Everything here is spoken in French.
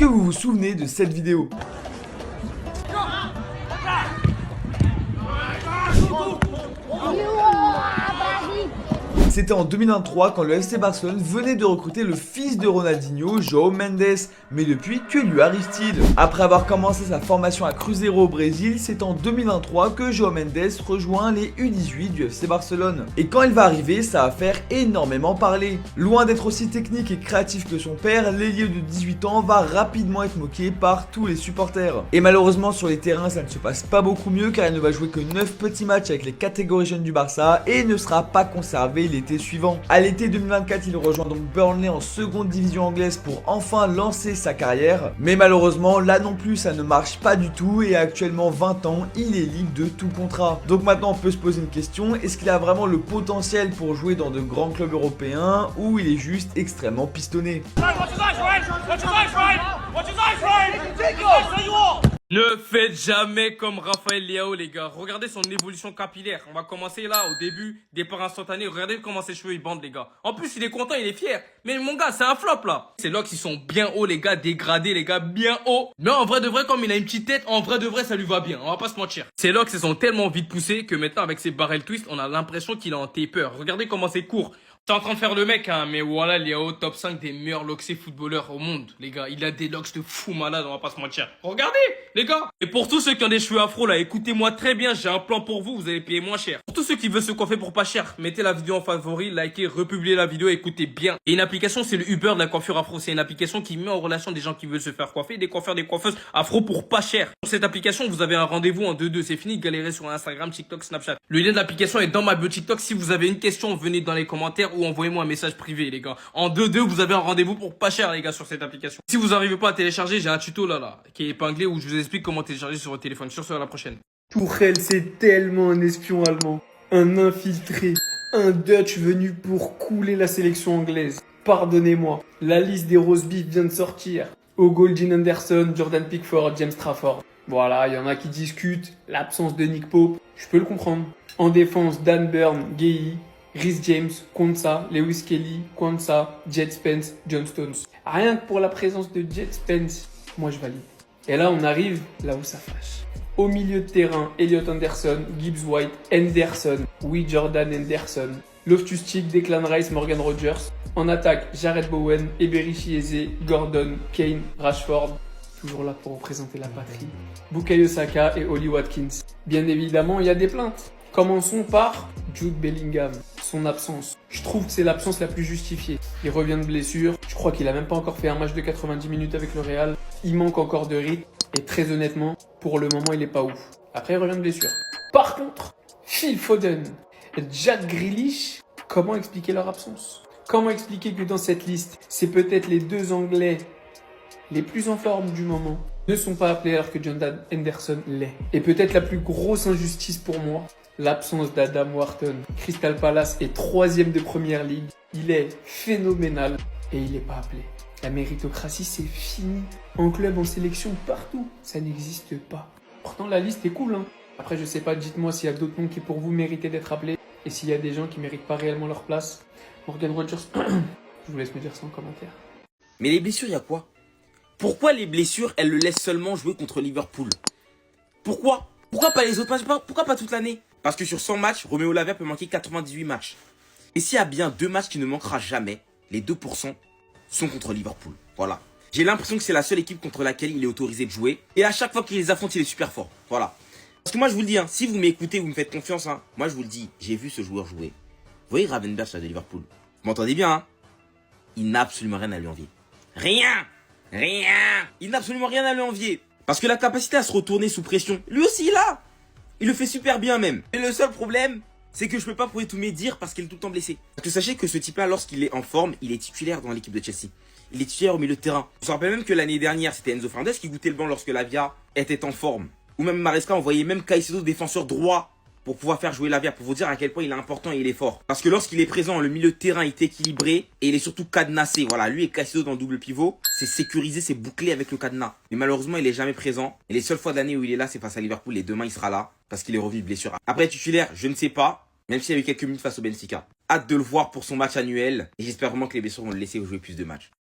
que vous vous souvenez de cette vidéo? C'était en 2023 quand le FC Barcelone venait de recruter le fils de Ronaldinho, João Mendes. Mais depuis, que lui arrive-t-il? Après avoir commencé sa formation à Cruzeiro au Brésil, c'est en 2023 que João Mendes rejoint les U18 du FC Barcelone. Et quand il va arriver, ça va faire énormément parler. Loin d'être aussi technique et créatif que son père, l'ailier de 18 ans va rapidement être moqué par tous les supporters. Et malheureusement sur les terrains, ça ne se passe pas beaucoup mieux car il ne va jouer que 9 petits matchs avec les catégories jeunes du Barça et ne sera pas conservé l'été suivant. À l'été 2024, il rejoint donc Burnley en seconde division anglaise pour enfin lancer sa carrière. Mais malheureusement, là non plus, ça ne marche pas du tout et à actuellement 20 ans, il est libre de tout contrat. Donc maintenant, on peut se poser une question, est-ce qu'il a vraiment le potentiel pour jouer dans de grands clubs européens ou il est juste extrêmement pistonné? Ne faites jamais comme Rafael Leao, les gars. Regardez son évolution capillaire. On va commencer là, au début, départ instantané. Regardez comment ses cheveux, ils bandent, les gars. En plus, il est content, il est fier. Mais mon gars, c'est un flop, là. Ses locks, ils sont bien hauts, les gars, dégradés, les gars, bien hauts. Mais en vrai de vrai, comme il a une petite tête, en vrai de vrai, ça lui va bien. On va pas se mentir. Ses locks, ils sont tellement vite poussés que maintenant, avec ses barrel twist, on a l'impression qu'il est en taper. Regardez comment c'est court. T'es en train de faire le mec, hein, mais voilà, il est au top 5 des meilleurs locksés footballeurs au monde, les gars. Il a des locks de fou malade, on va pas se mentir. Regardez, les gars. Et pour tous ceux qui ont des cheveux afro, là, écoutez-moi très bien, j'ai un plan pour vous, vous allez payer moins cher. Pour tous ceux qui veulent se coiffer pour pas cher, mettez la vidéo en favori, likez, republiez la vidéo, écoutez bien. Et une application, c'est le Uber de la coiffure afro. C'est une application qui met en relation des gens qui veulent se faire coiffer, des coiffeurs, des coiffeuses afro pour pas cher. Sur cette application, vous avez un rendez-vous en 2-2. C'est fini de galérer sur Instagram, TikTok, Snapchat. Le lien de l'application est dans ma bio TikTok. Si vous avez une question, venez dans les commentaires ou envoyez-moi un message privé, les gars. En 2-2, vous avez un rendez-vous pour pas cher, les gars, sur cette application. Si vous n'arrivez pas à télécharger, j'ai un tuto là, qui est épinglé où je vous explique comment télécharger sur votre téléphone. Sur ce, à la prochaine. Tourelle, c'est tellement un espion allemand, un infiltré, un Dutch venu pour couler la sélection anglaise. Pardonnez-moi, la liste des roast beef vient de sortir. Hugo Dean Anderson, Jordan Pickford, James Trafford. Voilà, il y en a qui discutent l'absence de Nick Pope, je peux le comprendre. En défense, Dan Burn, Guéhi, Rhys James, Konsa, Lewis Kelly, Kwanzaa, Jet Spence, John Stones. Rien que pour la présence de Jet Spence, moi je valide. Et là on arrive là où ça fâche. Au milieu de terrain, Elliot Anderson, Gibbs White, Henderson, Jordan Henderson, Loftus-Cheek, Declan Rice, Morgan Rogers. En attaque, Jared Bowen, Eberechi Eze, Gordon, Kane, Rashford. Toujours là pour représenter la patrie. Bukayo Saka et Oli Watkins. Bien évidemment, il y a des plaintes. Commençons par Jude Bellingham, son absence. Je trouve que c'est l'absence la plus justifiée. Il revient de blessure, je crois qu'il a même pas encore fait un match de 90 minutes avec le Real. Il manque encore de rythme et très honnêtement, pour le moment, il est pas ouf. Après, il revient de blessure. Par contre, Phil Foden, Jack Grealish, comment expliquer leur absence? Comment expliquer que dans cette liste, c'est peut-être les deux Anglais les plus en forme du moment ne sont pas appelés alors que Jordan Henderson l'est. Et peut-être la plus grosse injustice pour moi, l'absence d'Adam Wharton. Crystal Palace est 3e de première ligue. Il est phénoménal et il n'est pas appelé. La méritocratie, c'est fini. En club, en sélection, partout. Ça n'existe pas. Pourtant, la liste est cool, hein. Après, je sais pas, dites-moi s'il y a d'autres noms qui pour vous méritaient d'être appelés. Et s'il y a des gens qui méritent pas réellement leur place. Morgan Rogers, je vous laisse me dire ça en commentaire. Mais les blessures, il y a quoi? Pourquoi les blessures, elles le laissent seulement jouer contre Liverpool? Pourquoi? Pourquoi pas les autres matchs? Pourquoi pas toute l'année? Parce que sur 100 matchs, Romeo Lavia peut manquer 98 matchs. Et s'il y a bien 2 matchs qui ne manquera jamais, les 2% sont contre Liverpool. Voilà. J'ai l'impression que c'est la seule équipe contre laquelle il est autorisé de jouer. Et à chaque fois qu'il les affronte, il est super fort. Voilà. Parce que moi, je vous le dis, hein, si vous m'écoutez, vous me faites confiance, hein, moi, je vous le dis, j'ai vu ce joueur jouer. Vous voyez Gravenberch là de Liverpool? Vous m'entendez bien, hein? Il n'a absolument rien à lui envier. Rien! Il n'a absolument rien à lui envier. Parce que la capacité à se retourner sous pression, lui aussi il a. Il le fait super bien même. Et le seul problème, c'est que je peux pas prouver tous mes dires parce qu'il est tout le temps blessé. Parce que sachez que ce type-là, lorsqu'il est en forme, il est titulaire dans l'équipe de Chelsea. Il est titulaire au milieu de terrain. On se rappelle même que l'année dernière, c'était Enzo Fernandez qui goûtait le banc lorsque Lavia était en forme. Ou même Maresca, on voyait même Caicedo défenseur droit pour pouvoir faire jouer Lavia, pour vous dire à quel point il est important et il est fort. Parce que lorsqu'il est présent, le milieu de terrain est équilibré et il est surtout cadenassé. Voilà, lui et Caicedo dans le double pivot, c'est sécurisé, c'est bouclé avec le cadenas. Mais malheureusement, il est jamais présent. Et les seules fois de l'année où il est là, c'est face à Liverpool et demain il sera là parce qu'il est revenu de blessure. Après titulaire, je ne sais pas, même s'il y a eu quelques minutes face au Benfica. Hâte de le voir pour son match annuel et j'espère vraiment que les blessures vont le laisser jouer plus de matchs.